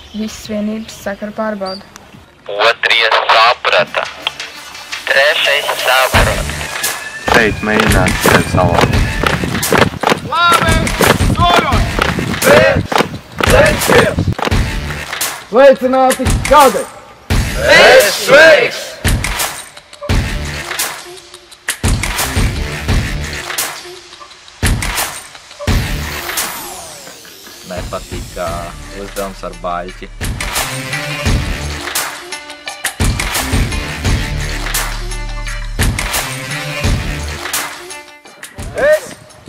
Visas vienības sakara pārbauda. Otrie saprata. Trešais saprot. Teikt mēģināt sevi salauzt. Labi, soļot! Cenšties! Sveicināti, kādai! Es sveiks! Nepatīk uzdevums ar baļķi.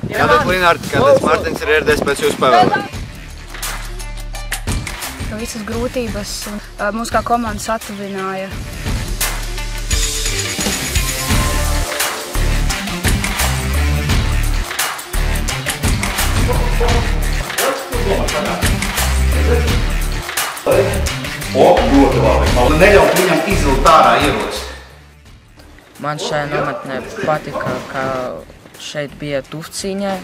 Jādod Linārds, kādēļ Martins ir ieradies pēc jūsu pavēlēm. Visas grūtības mūs kā komanda satuvināja. Ļoti labi. Neļaut viņam izvilkt ārā ieroci. Man šajā nometnē patika, ka šeit bija tuvcīņa.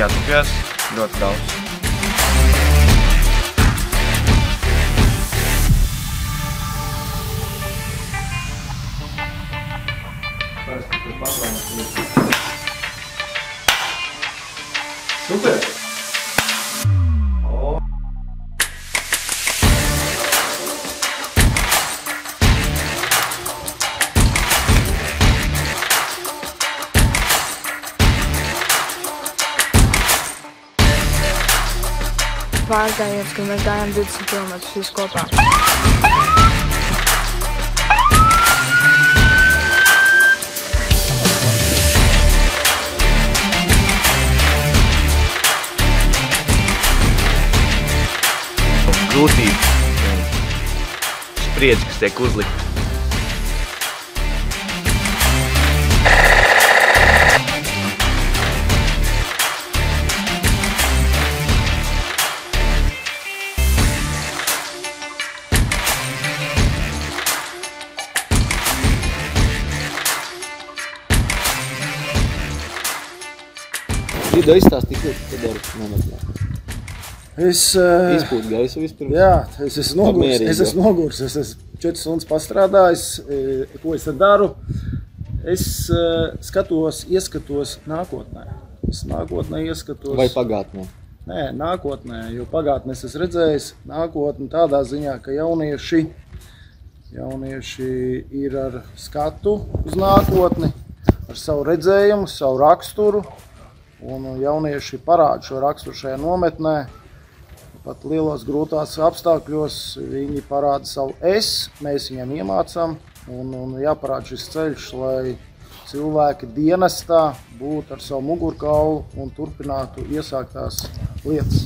Jātupjās ļoti daudz. Super! Pārgājiens, kad mēs gājām 20 km visi kopā. Grūtības un spriedzi, kas tiek uzlikt. Video izstāstīt, ko tu dari nometnē. Izpūt gaisu vispirms. Jā, es esmu nogurs. Es esmu 4 stundas pastrādājis. Ko es daru? Es ieskatos nākotnē. Es nākotnē ieskatos... Vai pagātnē? Nē, nākotnē, jo pagātnē es esmu redzējis nākotni tādā ziņā, ka jaunieši ir ar skatu uz nākotni, ar savu redzējumu, savu raksturu, un jaunieši parāda šo raksturu šajā nometnē. Pat lielos grūtās apstākļos viņi parāda savu es, mēs viņiem iemācām, un jāparāda šis ceļš, lai cilvēki dienestā būtu ar savu mugurkaulu un turpinātu iesāktās lietas.